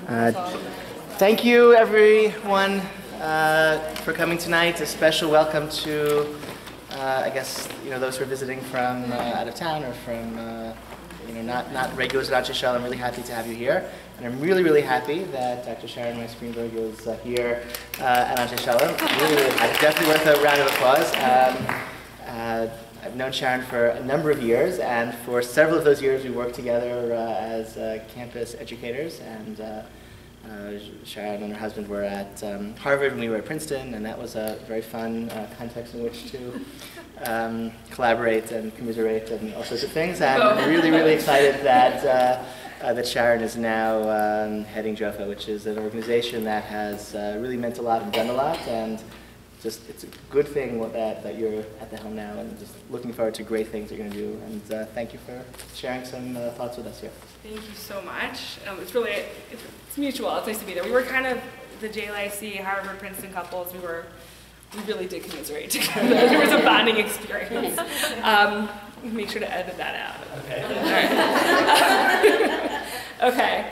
Thank you, everyone, for coming tonight. A special welcome to, I guess, those who are visiting from out of town or from, not regulars at Sharon. I'm really happy to have you here, and I'm really, really happy that Dr. Sharon Weiss-Greenberg is here at Sharon. Really happy. Definitely worth a round of applause. I've known Sharon for a number of years, and for several of those years we worked together as campus educators, and Sharon and her husband were at Harvard and we were at Princeton, and that was a very fun context in which to collaborate and commiserate and all sorts of things. And I'm really, really excited that Sharon is now heading JOFA, which is an organization that has really meant a lot and done a lot, and it's a good thing that you're at the helm now, and just looking forward to great things you're going to do. And thank you for sharing some thoughts with us here. Thank you so much. It's mutual. It's nice to be there. We were kind of the JLIC, Harvard, Princeton couples. We really did commiserate together. There was a bonding experience. Make sure to edit that out. Okay. Okay.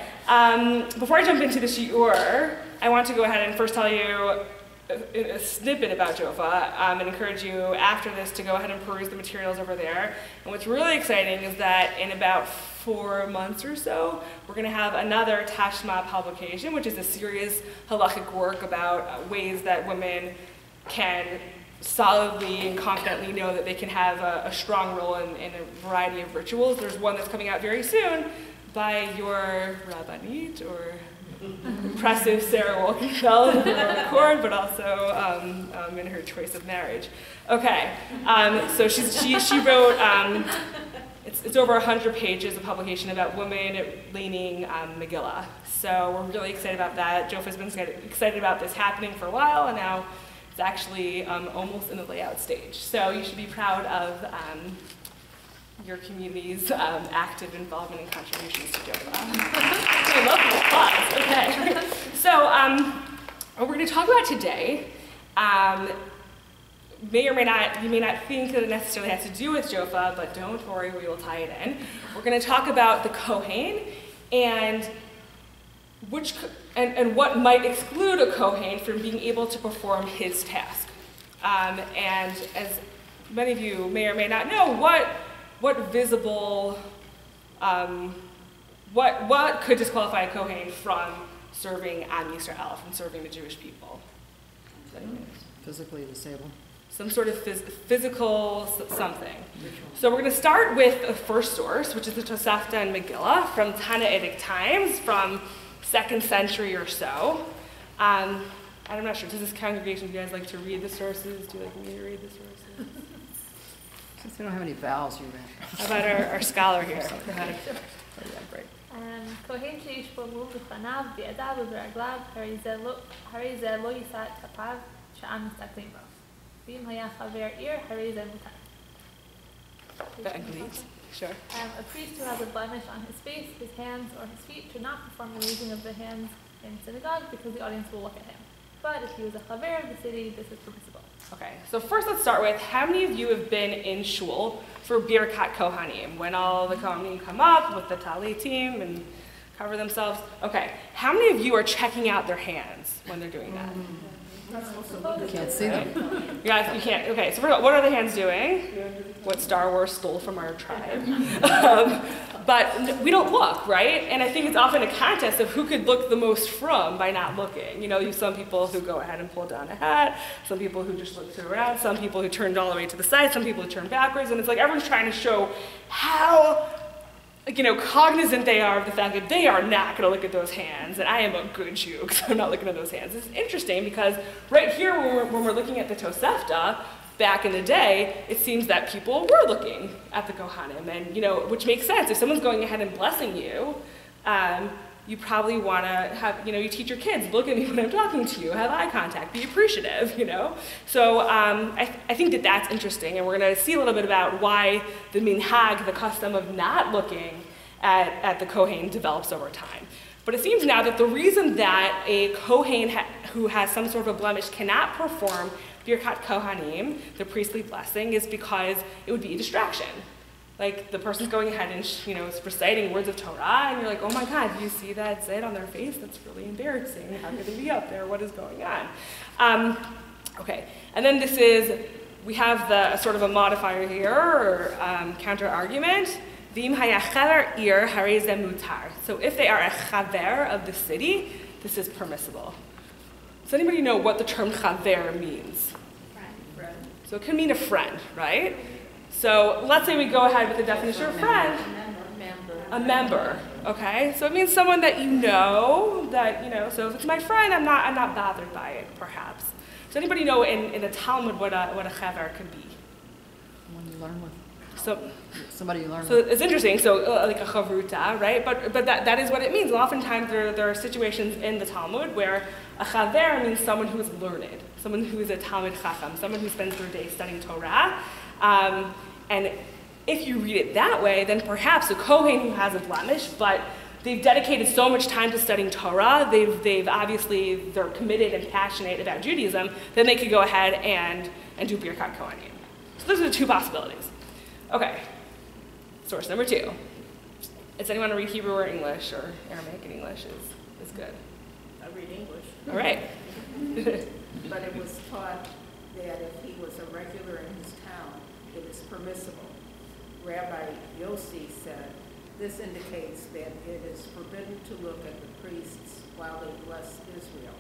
Before I jump into the shiur, I want to go ahead and first tell you a snippet about JOFA and encourage you after this to go ahead and peruse the materials over there. And what's really exciting is that in about 4 months or so, we're going to have another Tashma publication, which is a serious halachic work about ways that women can solidly and confidently know that they can have a strong role in a variety of rituals. There's one that's coming out very soon by your Rabbanit, or impressive Sarah Wolkenfeld, Kohen, but also in her choice of marriage. Okay, so she wrote, it's over 100 pages of publication about women leaning Megillah. So we're really excited about that. JOFA's been excited about this happening for a while, and now it's actually almost in the layout stage. So you should be proud of your community's active involvement and contributions to JOFA. I love the applause. Okay. So what we're going to talk about today you may not think that it necessarily has to do with JOFA, but don't worry, we will tie it in. We're going to talk about the Kohen and what might exclude a Kohen from being able to perform his task. And as many of you may or may not know, what visible, what could disqualify a Kohen from serving Am Yisrael, from serving the Jewish people? Physically disabled. Some sort of physical something. So we're going to start with the first source, which is the Tosafta and Megillah from Tannaitic times, from 2nd century or so. I'm not sure, does this congregation, do you guys like to read the sources? Do you like me to read the sources? Since we don't have any vowels, you read. How about our scholar here? Go ahead. Kohen שישפלו בפניו בידיו וברגליו, הרי זה לא יישא את כפיו שאנו מסתכלים בו. ואם היה חבר עיר, הרי זה מותר. Sure. A priest who has a blemish on his face, his hands, or his feet should not perform the raising of the hands in synagogue because the audience will look at him. But if he was a chaver of the city, this is permissible. Okay, so first let's start with, how many of you have been in shul for Birkat Kohanim, when all the Kohanim come up with the Talitim and cover themselves? Okay, how many of you are checking out their hands when they're doing that? You can't see them. Yeah, you can't. Okay, so what are the hands doing? What Star Wars stole from our tribe. But we don't look, right? And I think it's often a contest of who could look the most from by not looking. You have some people who go ahead and pull down a hat, some people who just look around, some people who turned all the way to the side, some people who turn backwards, and it's like everyone's trying to show how cognizant they are of the fact that they are not going to look at those hands, and I am a good Jew because I'm not looking at those hands. It's interesting because right here when we're looking at the Tosefta, back in the day, it seems that people were looking at the Kohanim, and which makes sense. If someone's going ahead and blessing you, you probably want to have, you teach your kids, look at me when I'm talking to you, have eye contact, be appreciative, So I think that's interesting, and we're going to see a little bit about why the minhag, the custom of not looking at the Kohen, develops over time. But it seems now that the reason that a Kohen who has some sort of a blemish cannot perform Birkat Kohanim, the priestly blessing, is because it would be a distraction. Like the person's going ahead and is reciting words of Torah, and you're like, oh my God, do you see that zit on their face? That's really embarrassing. How could they be up there? What is going on? Okay, and then we have the sort of a modifier here, or counter argument. V'im haya chaver ir harei ze mutar. So if they are a chaver of the city, this is permissible. Does anybody know what the term chaver means? Friend. So it can mean a friend, right? So let's say we go ahead with the definition of friend. A member, okay? So it means someone that you know, so if it's my friend, I'm not bothered by it, perhaps. Does anybody know in the Talmud what a chaver could be? One you learn with. So, somebody you learn so with. it's interesting, so like a chavruta, right? But that is what it means. Oftentimes there are situations in the Talmud where a chaver means someone who is learned, someone who is a Talmud chacham, someone who spends their day studying Torah. And if you read it that way, then perhaps a Kohen who has a blemish, but they've dedicated so much time to studying Torah, they're committed and passionate about Judaism, then they could go ahead and do Birkat Kohanim. So those are the two possibilities. Okay, source number 2. Does anyone want to read Hebrew or English, or Aramaic and English is good? I read English. All right. But it was taught that if he was a regular in his town, it is permissible. Rabbi Yossi said, this indicates that it is forbidden to look at the priests while they bless Israel.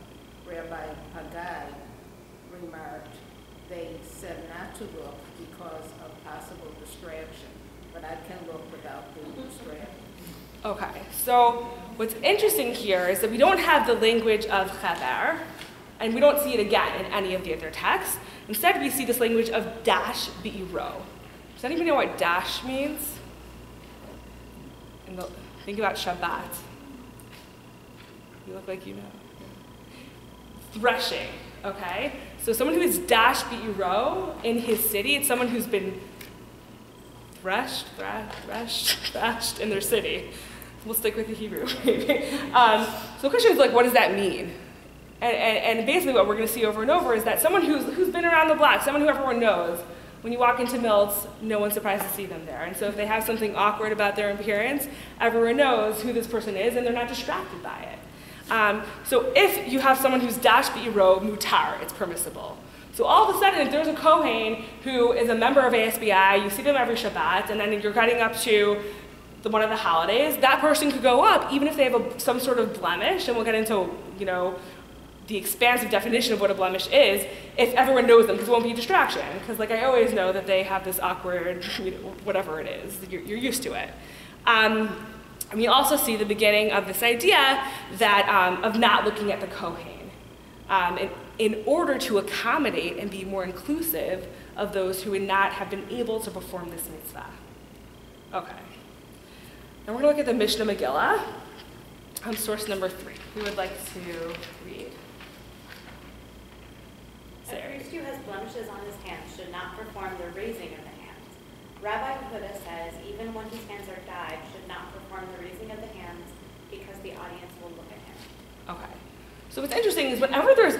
Rabbi Haggai remarked, they said not to look because of possible distraction, but I can look without being distracted. Okay, so what's interesting here is that we don't have the language of chaver, and we don't see it again in any of the other texts. Instead, we see this language of dash be'iro. Does anybody know what dash means? Think about Shabbat. You look like you know. Threshing, okay? So someone who is dash be'iro in his city, it's someone who's been thrashed in their city. We'll stick with the Hebrew, maybe. So the question is, like, what does that mean? And basically what we're going to see over and over is that someone who's been around the block, someone who everyone knows, when you walk into Mills, no one's surprised to see them there. And so if they have something awkward about their appearance, everyone knows who this person is, and they're not distracted by it. So if you have someone who's dash be'iro mutar, it's permissible. So all of a sudden, if there's a Kohen who is a member of ASBI, you see them every Shabbat, and then you're getting up to one of the holidays, that person could go up, even if they have some sort of blemish, and we'll get into, the expansive definition of what a blemish is, if everyone knows them, because it won't be a distraction. Because like I always know that they have this awkward, whatever it is, you're used to it. And we also see the beginning of this idea that of not looking at the Kohen in order to accommodate and be more inclusive of those who would not have been able to perform this mitzvah. Okay. Now we're going to look at the Mishnah Megillah, source number 3. Who would like to read? A priest who has blemishes on his hands should not perform the raising of the hands. Rabbi Yehuda says even when his hands are dyed, should not perform the raising of the hands because the audience will look at him. Okay. So what's interesting is whenever there's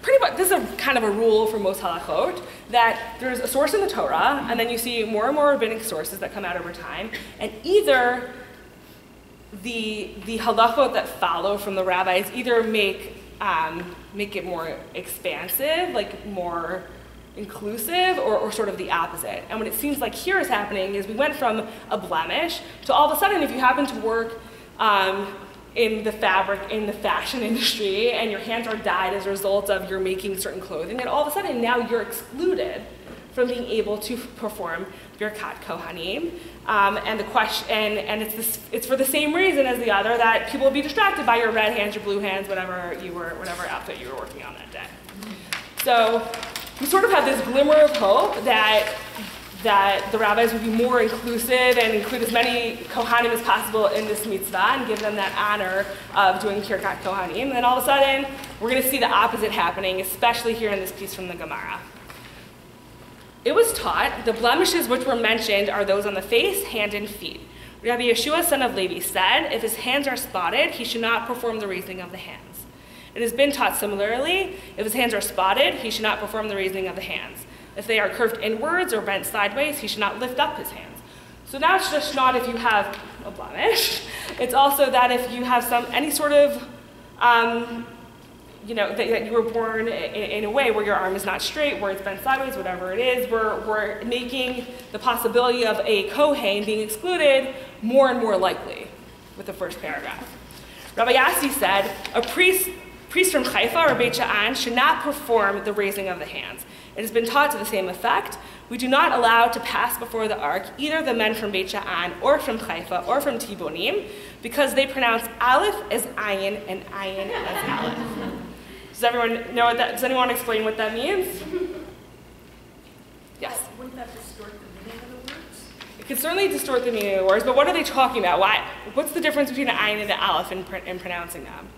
pretty much, this is a kind of a rule for most halachot, that there's a source in the Torah, and then you see more and more rabbinic sources that come out over time, and either the halachot that follow from the rabbis either make it more expansive, like more inclusive, or sort of the opposite. And what it seems like here is happening is we went from a blemish to all of a sudden, if you happen to work in the fashion industry, and your hands are dyed as a result of your making certain clothing, and all of a sudden now you're excluded from being able to perform Birkat Kohanim. And the question, and it's for the same reason as the other, that people will be distracted by your red hands, your blue hands, whatever outfit you were working on that day. So we sort of have this glimmer of hope that the rabbis would be more inclusive and include as many Kohanim as possible in this mitzvah and give them that honor of doing Birkat Kohanim. And then all of a sudden, we're going to see the opposite happening, especially here in this piece from the Gemara. It was taught, the blemishes which were mentioned are those on the face, hand, and feet. Rabbi Yeshua, son of Levi, said, if his hands are spotted, he should not perform the raising of the hands. It has been taught similarly, if his hands are spotted, he should not perform the raising of the hands. If they are curved inwards or bent sideways, he should not lift up his hands. So now it's just not if you have a blemish. It's also that if you have any sort of, that you were born in a way where your arm is not straight, where it's bent sideways, whatever it is, we're making the possibility of a Kohen being excluded more and more likely with the first paragraph. Rabbi Yassi said, a priest from Haifa or Beit Sha'an should not perform the raising of the hands. It has been taught to the same effect. We do not allow to pass before the ark either the men from Beit Sha'an or from Haifa or from Tibonim because they pronounce Aleph as Ayin and Ayin as Aleph. Does everyone know what that, does anyone explain what that means? Yes? Wouldn't that distort the meaning of the words? It could certainly distort the meaning of the words, but what are they talking about? What's the difference between an Ayin and an Aleph in pronouncing them?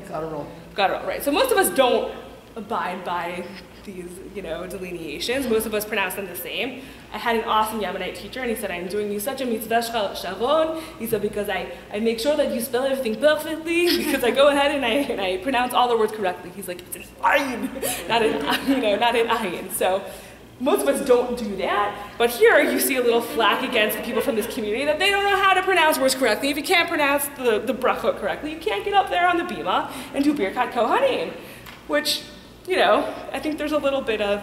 Guttural. Guttural, right. So most of us don't abide by these, delineations. Most of us pronounce them the same. I had an awesome Yemenite teacher, and he said, I'm doing you such a mitzvah, Sharon. He said, because I make sure that you spell everything perfectly, because I go ahead and I pronounce all the words correctly. He's like, it's an ayin, not an ayin. So most of us don't do that, but here you see a little flack against the people from this community that they don't know how to pronounce words correctly. If you can't pronounce the brachot correctly, you can't get up there on the bima and do Birkat Kohanim, which, I think there's a little bit of,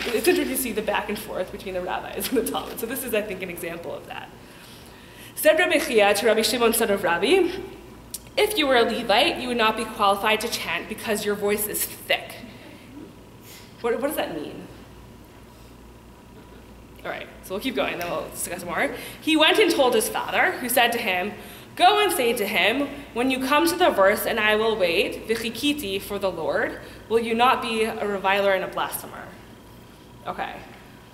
it's interesting to see the back and forth between the rabbis and the Talmud. So this is, I think, an example of that. Said Rabbi Chia to Rabbi Shimon, son of Rabbi, if you were a Levite, you would not be qualified to chant because your voice is thick. What does that mean? All right, so we'll keep going, then we'll discuss more. He went and told his father, who said to him, go and say to him, when you come to the verse, and I will wait, v'chikiti, for the Lord, will you not be a reviler and a blasphemer? Okay,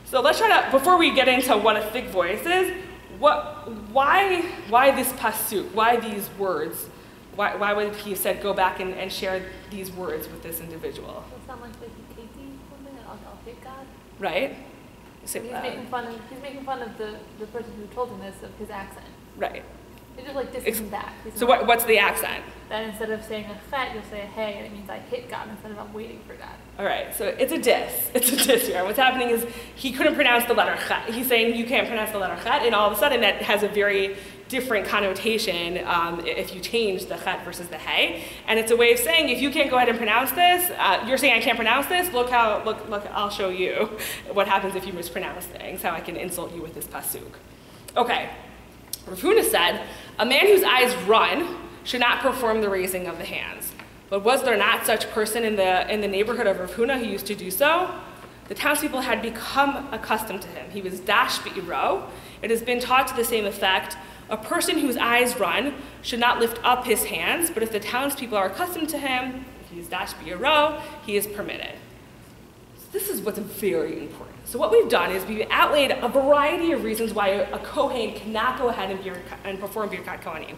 so let's try to, before we get into what a thick voice is, why this pasuk? Why these words? Why would he have said, go back and share these words with this individual? Does it sound like v'chikiti, something, and I'll hate God? Right? He's making fun of the person who told him this, of his accent. Right. He just like disses him back. So what's the accent? That instead of saying a chet, you'll say a hey, and it means I hit God instead of I'm waiting for God. All right, so it's a diss. It's a diss here. What's happening is he couldn't pronounce the letter chet. He's saying you can't pronounce the letter chet, and all of a sudden that has a very different connotation if you change the chet versus the hey. And it's a way of saying if you can't go ahead and pronounce this, you're saying I can't pronounce this. Look, I'll show you what happens if you mispronounce things. How I can insult you with this pasuk. Okay. Rav Huna said, a man whose eyes run should not perform the raising of the hands. But was there not such person in the neighborhood of Rav Huna who used to do so? The townspeople had become accustomed to him. He was dash be'iro. It has been taught to the same effect. A person whose eyes run should not lift up his hands, but if the townspeople are accustomed to him, if he's dash be'iro, he is permitted. So this is what's very important. So what we've done is we've outlaid a variety of reasons why a Kohen cannot go ahead and perform Birkat Kohanim.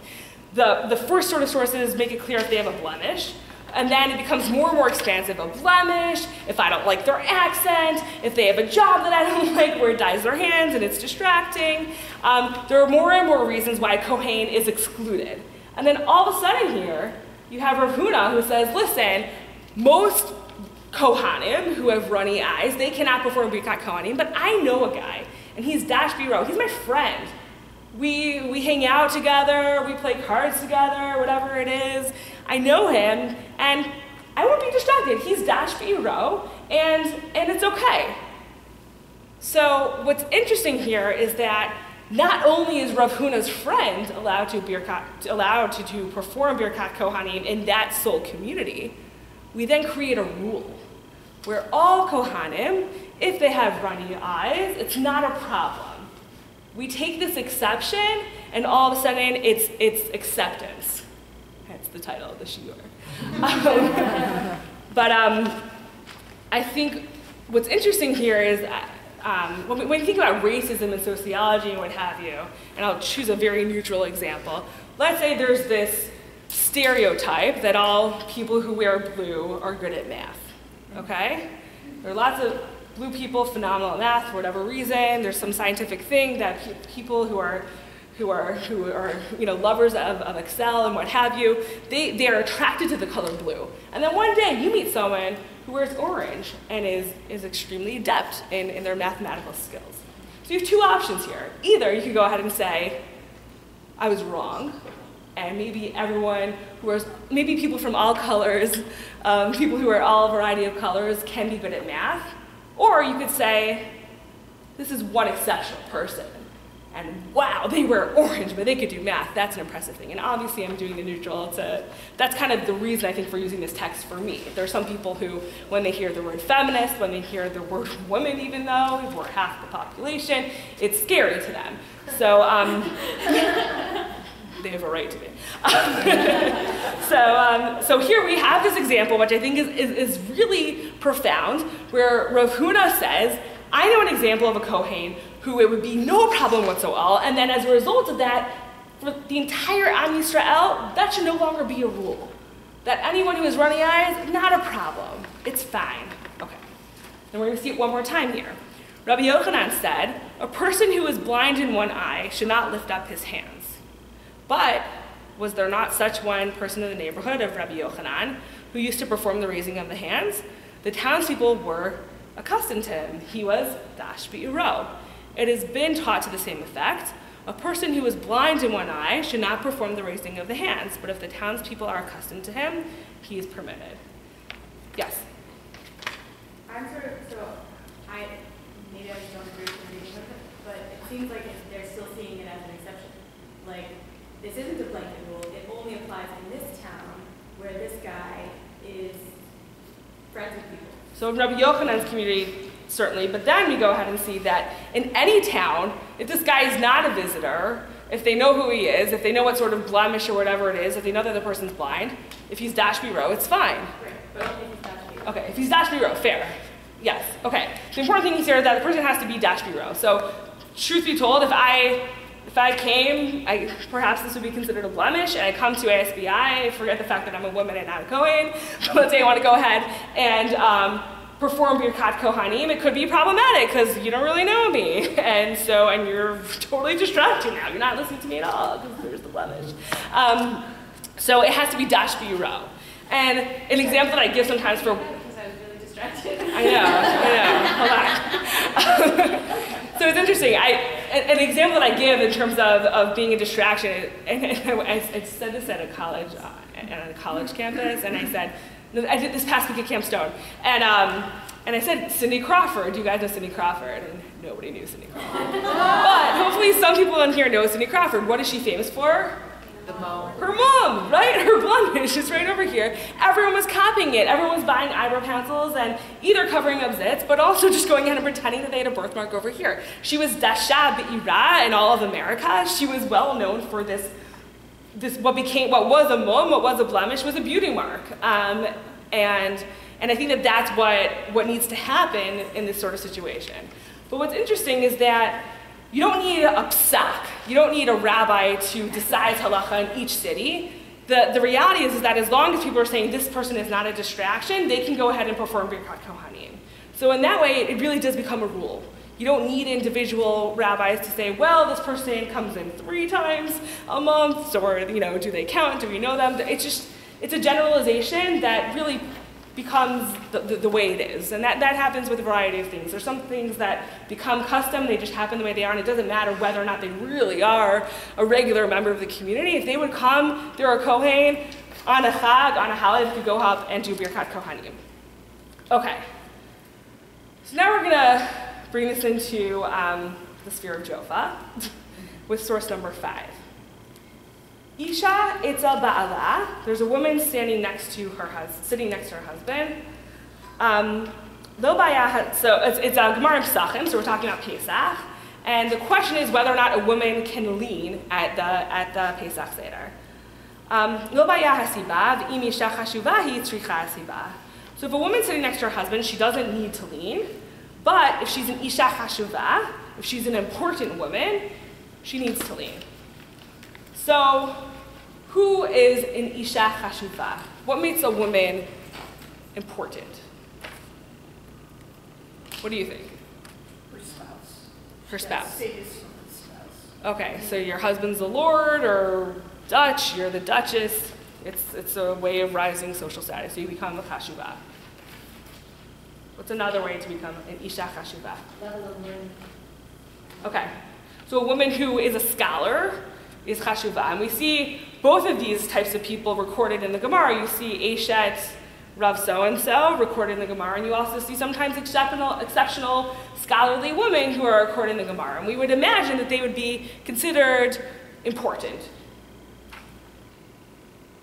The first sort of sources make it clear if they have a blemish, and then it becomes more and more expansive. A blemish, if I don't like their accent, if they have a job that I don't like where it dyes their hands and it's distracting. There are more and more reasons why a Kohen is excluded. And then all of a sudden here, you have Rav Huna who says, listen, most Kohanim who have runny eyes, they cannot perform Birkat Kohanim, but I know a guy, and he's dash biro. He's my friend. We hang out together, we play cards together, whatever it is. I know him, and I won't be distracted. He's dash biro, and it's okay. So what's interesting here is that not only is Rav Huna's friend allowed to perform Birkat Kohanim in that sole community, we then create a rule where all Kohanim, if they have runny eyes, it's not a problem. We take this exception, and all of a sudden, it's acceptance. That's the title of the shiur. But I think what's interesting here is when you think about racism and sociology and what have you, and I'll choose a very neutral example. Let's say there's this stereotype that all people who wear blue are good at math, okay? There are lots of blue people phenomenal at math for whatever reason. There's some scientific thing that people who are lovers of Excel and what have you, they are attracted to the color blue. And then one day you meet someone who wears orange and is extremely adept in their mathematical skills. So you have two options here. Either you could go ahead and say, I was wrong, and maybe everyone maybe people from all colors, people who are all a variety of colors can be good at math. Or you could say, this is one exceptional person, and wow, they were orange, but they could do math. That's an impressive thing. And obviously I'm doing the neutral that's kind of the reason I think for using this text for me. There are some people who, when they hear the word feminist, when they hear the word woman even though, we're half the population, it's scary to them. So, they have a right to be. So here we have this example, which I think is really profound, where Rav Huna says, I know an example of a Kohen who it would be no problem whatsoever, and then as a result of that, for the entire Am Yisrael, that should no longer be a rule. That anyone who has runny eyes, not a problem. It's fine. Okay. Then we're going to see it one more time here. Rabbi Yochanan said, a person who is blind in one eye should not lift up his hands. But was there not such one person in the neighborhood of Rabbi Yochanan who used to perform the raising of the hands? The townspeople were accustomed to him. He was dash b'iro. It has been taught to the same effect. A person who is blind in one eye should not perform the raising of the hands, but if the townspeople are accustomed to him, he is permitted. Yes? I'm sort of, maybe I just don't agree with the reading of it, but it seems like they're still seeing it as an exception. Like, this isn't a blanket rule, it only applies in this town where this guy is friends with people. So in Rabbi Yochanan's community, certainly, but then we go ahead and see that in any town, if this guy is not a visitor, if they know who he is, if they know what sort of blemish or whatever it is, if they know that the person's blind, if he's dash b'ro, it's fine. Right, but only if he's dash b'ro. Okay, if he's dash b'ro, fair. Yes, okay. The important thing is here that the person has to be dash b'ro. So, truth be told, if I came, perhaps this would be considered a blemish, and I come to ASBI, forget the fact that I'm a woman and not a Kohen, but let's say I want to go ahead and perform Birkat Kohanim, it could be problematic because you don't really know me, and you're totally distracted now. You're not listening to me at all because there's the blemish. So it has to be dash b'iro. And an example that I give sometimes for Because I was really distracted. I know. Hold on. So it's interesting. An example that I give in terms of being a distraction, and I said this at a college campus, and I said, I did this past week at Camp Stone, and I said, Cindy Crawford. Do you guys know Cindy Crawford? And nobody knew Cindy Crawford. But hopefully some people in here know Cindy Crawford. What is she famous for? The mo. Her mom, right? Her blemish is right over here. Everyone was copying it. Everyone was buying eyebrow pencils and either covering up zits, but also just going ahead and pretending that they had a birthmark over here. She was dasha be'ira in all of America. She was well known for this what was a mom, what was a blemish, was a beauty mark. And I think that that's what needs to happen in this sort of situation. But what's interesting is that you don't need a psak. You don't need a rabbi to decide halacha in each city. The reality is that as long as people are saying this person is not a distraction, they can go ahead and perform Birkat Kohanim. So in that way, it really does become a rule. You don't need individual rabbis to say, well, this person comes in 3 times a month, or do they count? Do we know them? It's a generalization that really becomes the way it is. And that happens with a variety of things. There's some things that become custom, they just happen the way they are, and it doesn't matter whether or not they really are a regular member of the community. If they would come, they're a Kohen, on a Chag, on a holiday, they could go up and do Birkat Kohanim. Okay. So now we're gonna bring this into the sphere of Jofa with source number 5. Isha etzel ba'ala. There's a woman sitting next to her husband. Lo ba'ya. So it's a Gemara in Pesachim. So we're talking about Pesach, and the question is whether or not a woman can lean at the Pesach Seder. Lo ba'ya hasiba v'im isha chashuva hi tzricha hasiba. So if a woman's sitting next to her husband, she doesn't need to lean. But if she's an isha chashuva, if she's an important woman, she needs to lean. So, who is an isha chashuva? What makes a woman important? What do you think? Her spouse. Her spouse. Status from her spouse. Okay, so your husband's the Lord, or Dutch, you're the Duchess. It's a way of rising social status, so you become a chashuva. What's another way to become an isha chashuva? Level of learning. Okay, so a woman who is a scholar is chashuva. And we see both of these types of people recorded in the Gemara. You see Eshet, Rav so-and-so recorded in the Gemara, and you also see sometimes exceptional scholarly women who are recorded in the Gemara. And we would imagine that they would be considered important.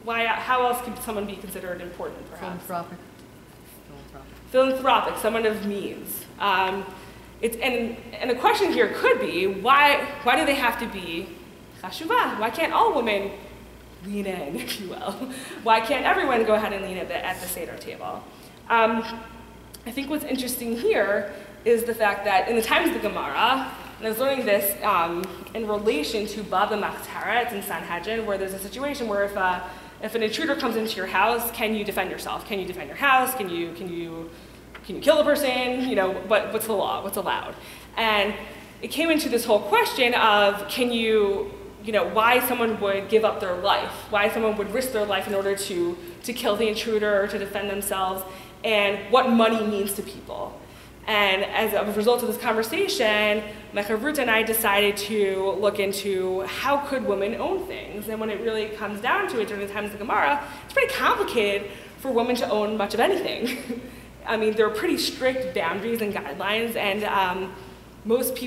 How else could someone be considered important, perhaps? Philanthropic, someone of means. And the question here could be, why do they have to be chashuvah? Why can't all women lean in, if you will? Why can't everyone go ahead and lean in at the Seder table? I think what's interesting here is the fact that in the times of the Gemara, and I was learning this in relation to Baba Machteret in Sanhedrin, where there's a situation where if an intruder comes into your house, can you defend yourself? Can you defend your house? Can you kill the person? You know, what's the law? What's allowed? And it came into this whole question of why someone would give up their life, why someone would risk their life in order to kill the intruder or to defend themselves, and what money means to people. And as a result of this conversation, my chavruta and I decided to look into how could women own things. And when it really comes down to it during the times of the Gemara, it's pretty complicated for women to own much of anything. I mean, there are pretty strict boundaries and guidelines, and most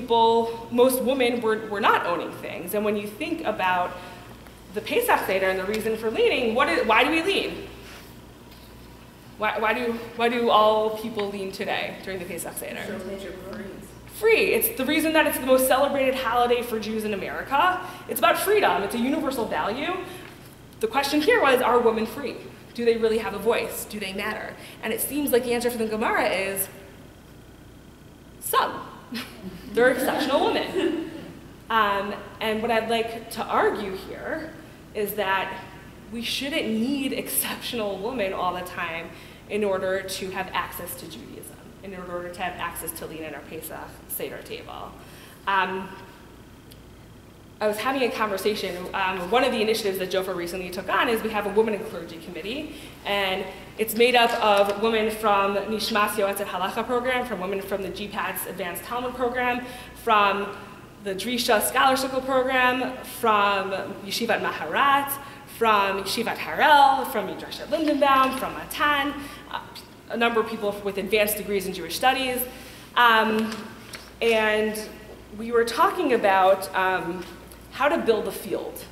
women were not owning things. And when you think about the Pesach Seder and the reason for leaning, why do we lean? Why do all people lean today during the Pesach Seder? Free. It's the reason that it's the most celebrated holiday for Jews in America. It's about freedom. It's a universal value. The question here was, are women free? Do they really have a voice? Do they matter? And it seems like the answer from the Gemara is some. They're exceptional women. And what I'd like to argue here is that we shouldn't need exceptional women all the time in order to have access to Judaism, in order to have access to lean in our Pesach Seder table. I was having a conversation, one of the initiatives that JOFA recently took on is we have a Women in Clergy Committee, and it's made up of women from Nishmas Yoetzet Halacha program, from women from the GPAT's Advanced Talmud program, from the Drisha Scholarship program, from Yeshivat Maharat, from Yeshivat Harel, from Midrashat Lindenbaum, from Matan, a number of people with advanced degrees in Jewish studies. And we were talking about how to build a field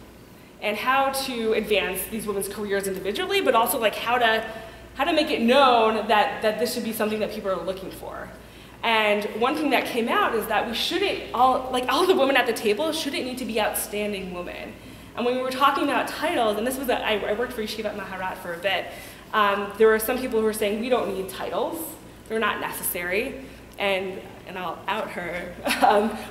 and how to advance these women's careers individually, but also like how to make it known that this should be something that people are looking for. And one thing that came out is that we shouldn't, all the women at the table shouldn't need to be outstanding women. And when we were talking about titles, and this was I worked for Yeshivat Maharat for a bit, there were some people who were saying we don't need titles, they're not necessary, and I'll out her.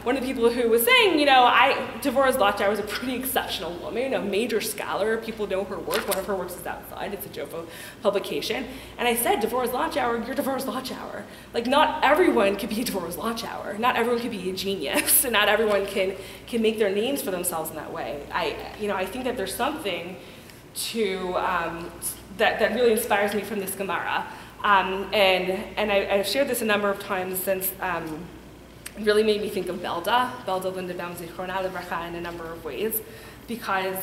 One of the people who was saying, Devorah Zlotchauer was a pretty exceptional woman, a major scholar. People know her work. One of her works is outside. It's a JOFA publication. And I said, Devorah Zlotchauer, you're Devorah Zlotchauer. Like, not everyone could be a Devorah Zlotchauer. Not everyone could be a genius. And not everyone can make their names for themselves in that way. I think that there's something to that really inspires me from this Gemara. And I've shared this a number of times since it really made me think of Belda Lindenbaum Zichrona Livracha in a number of ways, because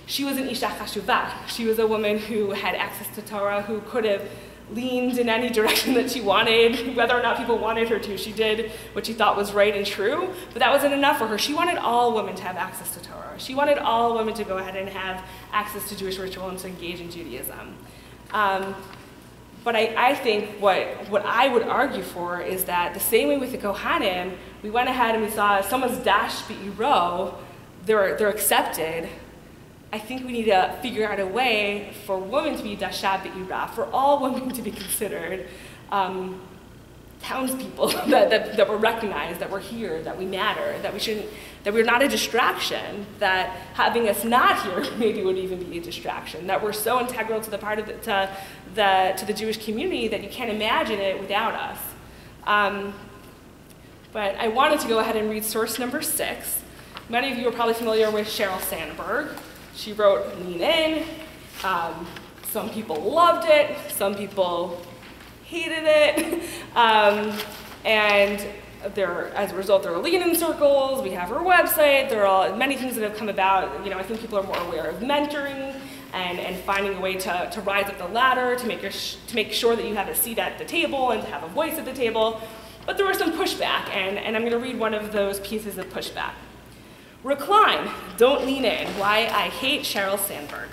she was an Isha Chashuvah. She was a woman who had access to Torah, who could have leaned in any direction that she wanted, whether or not people wanted her to. She did what she thought was right and true, but that wasn't enough for her. She wanted all women to have access to Torah. She wanted all women to go ahead and have access to Jewish ritual and to engage in Judaism. But I think what I would argue for is that the same way with the Kohanim, we went ahead and we saw someone's dash be'iro, they're accepted. I think we need to figure out a way for women to be dasha be'ira, for all women to be considered townspeople, that we're recognized, that we're here, that we matter, that we're not a distraction, that having us not here maybe would even be a distraction, that we're so integral to the part of to the Jewish community that you can't imagine it without us. But I wanted to go ahead and read source number 6. Many of you are probably familiar with Sheryl Sandberg. She wrote Lean In. Some people loved it, some people hated it. And as a result, there are lean-in circles, we have our website, there are many things that have come about. I think people are more aware of mentoring and finding a way to rise up the ladder, to make sure that you have a seat at the table and to have a voice at the table. But there was some pushback, and I'm going to read one of those pieces of pushback. Recline, don't lean in, Why I Hate Sheryl Sandberg,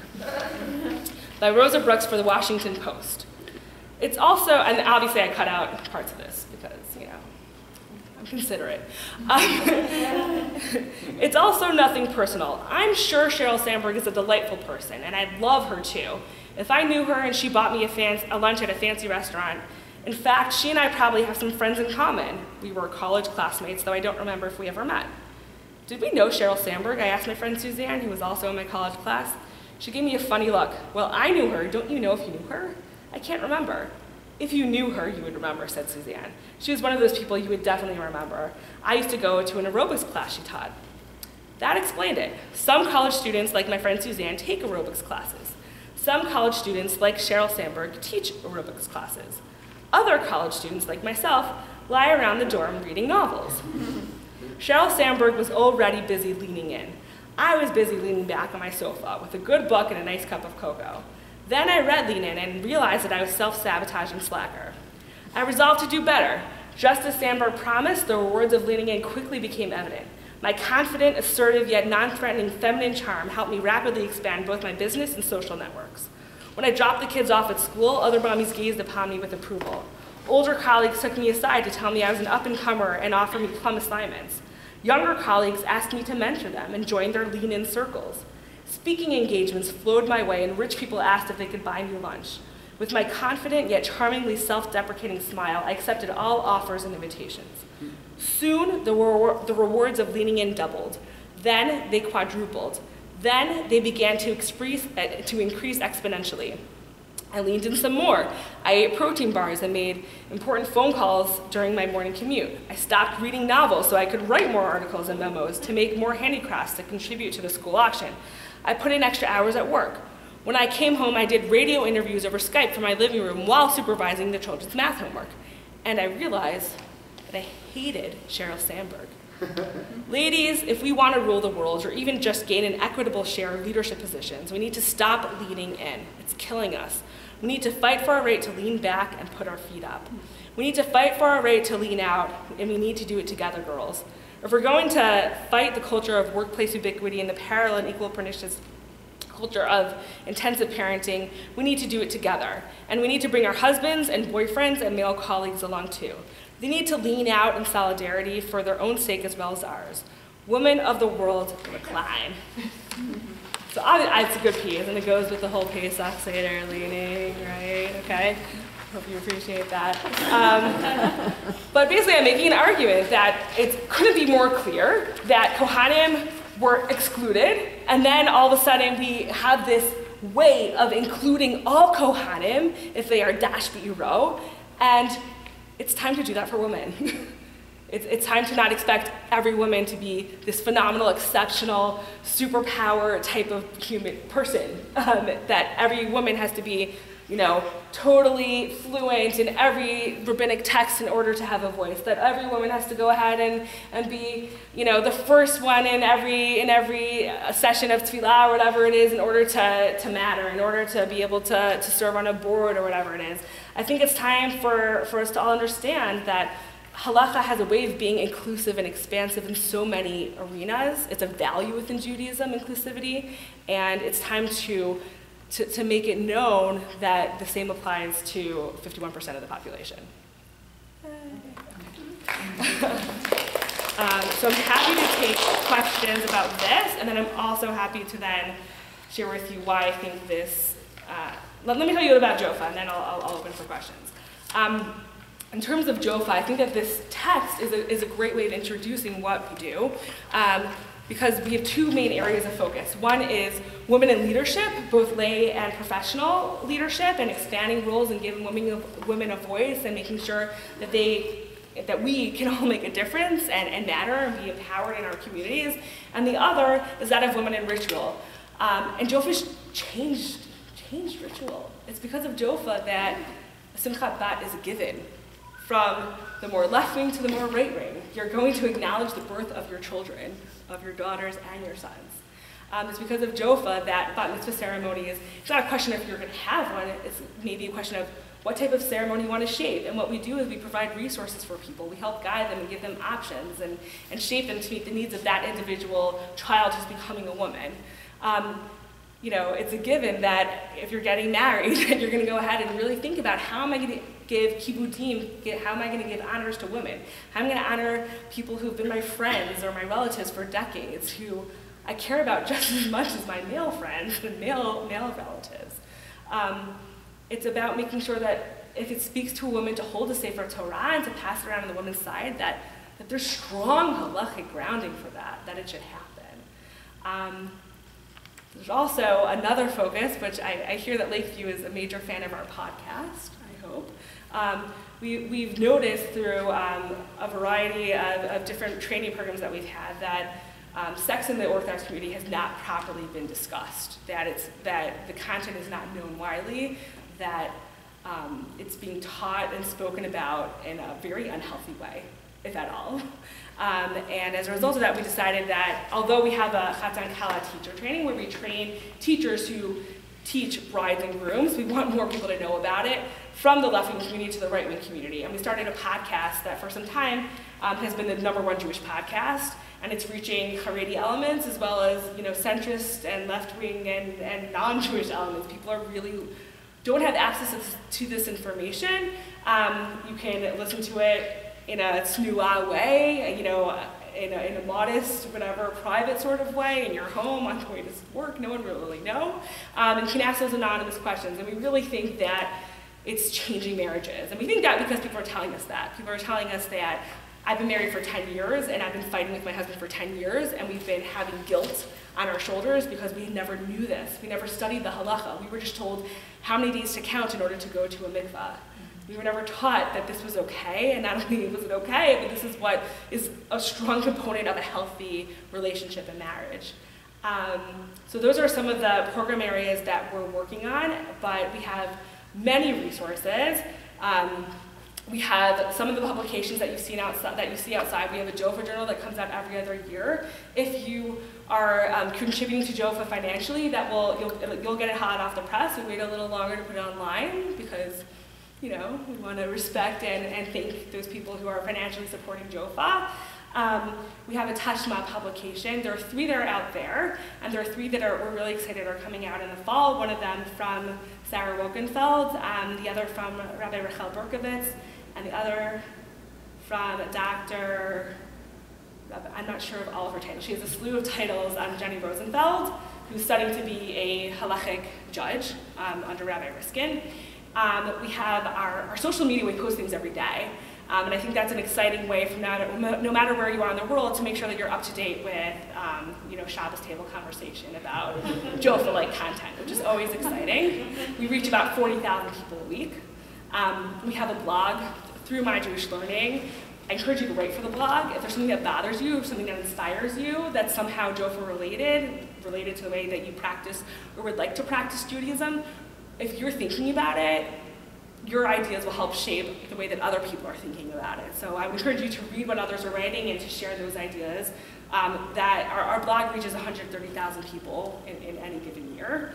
by Rosa Brooks for the Washington Post. It's also, and obviously I cut out parts of this because, I'm considerate. It's also nothing personal. I'm sure Sheryl Sandberg is a delightful person, and I'd love her too. If I knew her and she bought me a lunch at a fancy restaurant, in fact, she and I probably have some friends in common. We were college classmates, though I don't remember if we ever met. Did we know Sheryl Sandberg? I asked my friend Suzanne, who was also in my college class. She gave me a funny look. Well, I knew her. Don't you know if you knew her? I can't remember. If you knew her, you would remember, said Suzanne. She was one of those people you would definitely remember. I used to go to an aerobics class she taught. That explained it. Some college students, like my friend Suzanne, take aerobics classes. Some college students, like Sheryl Sandberg, teach aerobics classes. Other college students, like myself, lie around the dorm reading novels. Sheryl Sandberg was already busy leaning in. I was busy leaning back on my sofa with a good book and a nice cup of cocoa. Then I read Lean In and realized that I was self-sabotaging slacker. I resolved to do better. Just as Sandberg promised, the rewards of leaning in quickly became evident. My confident, assertive, yet non-threatening feminine charm helped me rapidly expand both my business and social networks. When I dropped the kids off at school, other mommies gazed upon me with approval. Older colleagues took me aside to tell me I was an up-and-comer and offer me plum assignments. Younger colleagues asked me to mentor them and join their lean-in circles. Speaking engagements flowed my way, and rich people asked if they could buy me lunch. With my confident yet charmingly self-deprecating smile, I accepted all offers and invitations. Soon, the rewards of leaning in doubled. Then they quadrupled. Then they began to increase exponentially. I leaned in some more. I ate protein bars and made important phone calls during my morning commute. I stopped reading novels so I could write more articles and memos to make more handicrafts to contribute to the school auction. I put in extra hours at work. When I came home, I did radio interviews over Skype from my living room while supervising the children's math homework. And I realized that I hated Sheryl Sandberg. Ladies, if we want to rule the world or even just gain an equitable share of leadership positions, we need to stop leaning in. It's killing us. We need to fight for our right to lean back and put our feet up. We need to fight for our right to lean out, and we need to do it together, girls. If we're going to fight the culture of workplace ubiquity and the parallel and equal pernicious culture of intensive parenting, we need to do it together. And we need to bring our husbands and boyfriends and male colleagues along too. They need to lean out in solidarity for their own sake as well as ours. Women of the world, recline. So it's a good piece, and it goes with the whole Pesach Seder leaning, right? Okay. Hope you appreciate that. But basically, I'm making an argument that it couldn't be more clear that Kohanim were excluded, and then all of a sudden we have this way of including all Kohanim if they are dash b'iro, and it's time to do that for women. It's time to not expect every woman to be this phenomenal, exceptional, superpower type of human person. That every woman has to be, totally fluent in every rabbinic text in order to have a voice. That every woman has to go ahead and be, the first one in every session of tefillah or whatever it is in order to matter, in order to be able to serve on a board or whatever it is. I think it's time for us to all understand that Halacha has a way of being inclusive and expansive in so many arenas. It's a value within Judaism, inclusivity, and it's time to make it known that the same applies to 51% of the population. So I'm happy to take questions about this, and then I'm also happy to then share with you why I think this, let me tell you about Jofa, and then I'll open for questions. In terms of Jofa, I think that this text is a great way of introducing what we do, because we have two main areas of focus. One is women in leadership, both lay and professional leadership, and expanding roles and giving women a voice and making sure that we can all make a difference and matter and be empowered in our communities. And the other is that of women in ritual. And Jofa's changed ritual. It's because of Jofa that Simchat Bat is a given from the more left wing to the more right wing. You're going to acknowledge the birth of your children, of your daughters and your sons. It's because of Jofa that bat mitzvah ceremony it's not a question of if you're going to have one, it's maybe a question of what type of ceremony you want to shape. And what we do is we provide resources for people. We help guide them and give them options and shape them to meet the needs of that individual child who's becoming a woman. You know, it's a given that if you're getting married, that you're going to go ahead and really think about how am I going to give kibutim, how am I going to give honors to women? How am I going to honor people who've been my friends or my relatives for decades, who I care about just as much as my male friends and male relatives. It's about making sure that if it speaks to a woman to hold a Sefer Torah and to pass it around on the woman's side, that there's strong halachic grounding for that it should happen. There's also another focus, which I hear that Lakeview is a major fan of our podcast, I hope. We've noticed through a variety of different training programs that we've had that sex in the Orthodox community has not properly been discussed, that the content is not known widely, that it's being taught and spoken about in a very unhealthy way, if at all. And as a result of that, we decided that although we have a Chatan Kala teacher training where we train teachers who teach brides and grooms, we want more people to know about it from the left-wing community to the right-wing community. And we started a podcast that for some time has been the #1 Jewish podcast, and it's reaching Haredi elements as well as centrist and left-wing and non-Jewish elements. People are really don't have access to this information. You can listen to it in a tznuah way, in a modest, whatever, private sort of way, in your home, on the way to work, no one will really know. And you can ask those anonymous questions. And we really think that it's changing marriages. And we think that because people are telling us that. People are telling us that I've been married for 10 years, and I've been fighting with my husband for 10 years, and we've been having guilt on our shoulders because we never knew this. We never studied the halacha. We were just told how many days to count in order to go to a mikvah. We were never taught that this was okay, and not only was it okay, but this is what is a strong component of a healthy relationship and marriage. So those are some of the program areas that we're working on, but we have many resources. We have some of the publications that you see outside. We have a Jofa journal that comes out every other year. If you are contributing to Jofa financially, you'll get it hot off the press. We wait a little longer to put it online because we want to respect and thank those people who are financially supporting Jofa. We have a Tashma publication. There are 3 that are out there, and there are 3 that we're really excited are coming out in the fall. One of them from Sarah Wokenfeld, the other from Rabbi Rachel Berkovitz, and the other from Dr. I'm not sure of all of her titles. She has a slew of titles, Jenny Rosenfeld, who's studying to be a halachic judge under Rabbi Riskin. We have our social media, we post things every day. And I think that's an exciting way from no matter where you are in the world to make sure that you're up to date with Shabbos table conversation about Jofa-like content, which is always exciting. We reach about 40,000 people a week. We have a blog through My Jewish Learning. I encourage you to write for the blog. If there's something that bothers you, or something that inspires you, that's somehow Jofa related to the way that you practice or would like to practice Judaism, if you're thinking about it, your ideas will help shape the way that other people are thinking about it. So I would encourage you to read what others are writing and to share those ideas. That our blog reaches 130,000 people in any given year.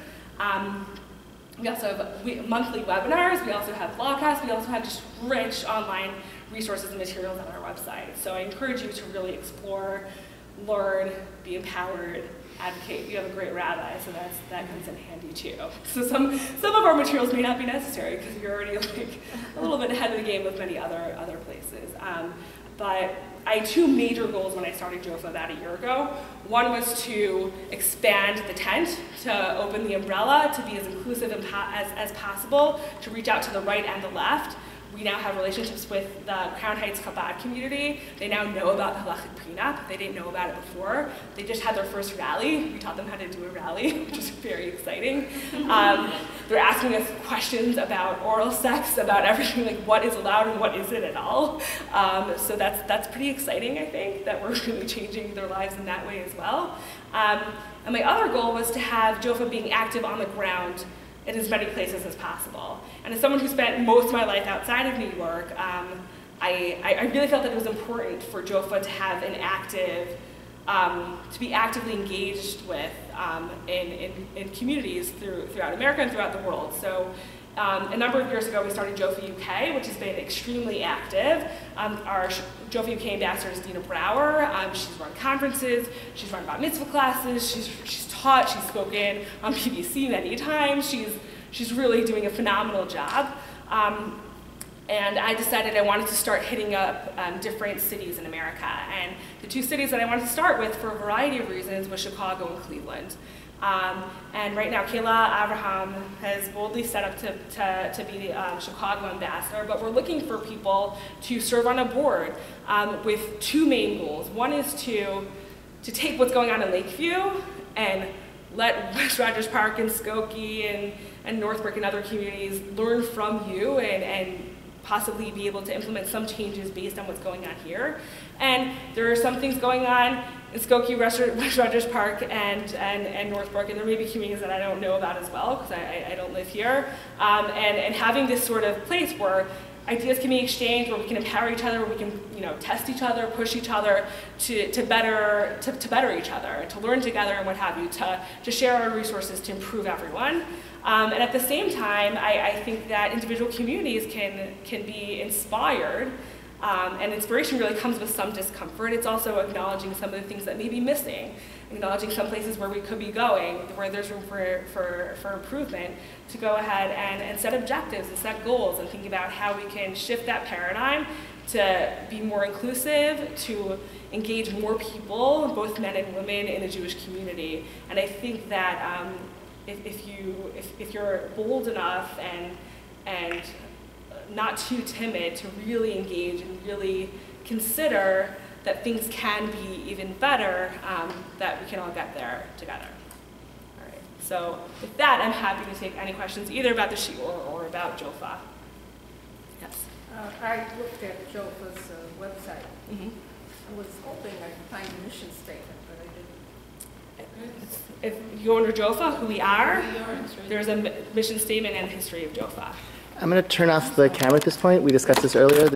We also have monthly webinars. We also have blogcasts. We also have just rich online resources and materials on our website. So I encourage you to really explore, learn, be empowered, advocate. You have a great rabbi, so that comes in handy too. So some of our materials may not be necessary because you're already a little bit ahead of the game with many other places. But I had 2 major goals when I started Jofa about a year ago. One was to expand the tent, to open the umbrella, to be as inclusive as possible, to reach out to the right and the left. We now have relationships with the Crown Heights Chabad community. They now know about the halachic prenup. They didn't know about it before. They just had their first rally. We taught them how to do a rally, which is very exciting. They're asking us questions about oral sex, about everything, like what is allowed and what isn't at all. So that's pretty exciting, I think, that we're really changing their lives in that way as well. And my other goal was to have Jofa being active on the ground in as many places as possible. And as someone who spent most of my life outside of New York, I really felt that it was important for JOFA to have an active, to be actively engaged with in communities throughout America and throughout the world. So a number of years ago, we started JOFA UK, which has been extremely active. Our JOFA UK ambassador is Dina Brower. She's run conferences, she's run bat mitzvah classes, she's taught, she's spoken on BBC many times. She's really doing a phenomenal job. And I decided I wanted to start hitting up different cities in America. And the two cities that I wanted to start with for a variety of reasons was Chicago and Cleveland. And right now, Kayla Abraham has boldly set up to be the Chicago ambassador, but we're looking for people to serve on a board with two main goals. One is to take what's going on in Lakeview and let West Rogers Park and Skokie and Northbrook and other communities learn from you and possibly be able to implement some changes based on what's going on here. And there are some things going on in Skokie, West Rogers Park, and Northbrook, and there may be communities that I don't know about as well, because I don't live here. And having this sort of place where ideas can be exchanged, where we can empower each other, where we can test each other, push each other to better each other, to learn together and what have you, to share our resources to improve everyone. And at the same time, I think that individual communities can be inspired, and inspiration really comes with some discomfort. It's also acknowledging some of the things that may be missing, acknowledging some places where we could be going, where there's room for improvement, to go ahead and set objectives and set goals and think about how we can shift that paradigm to be more inclusive, to engage more people, both men and women, in the Jewish community. And I think that if you're bold enough and not too timid to really engage and really consider that things can be even better, that we can all get there together. All right. So with that, I'm happy to take any questions either about the shiur or about JOFA. Yes. I looked at JOFA's website. Mm-hmm. I was hoping I could find a mission statement, but I didn't. If you go under JOFA, who we are, there's a mission statement and history of JOFA. I'm going to turn off the camera at this point. We discussed this earlier.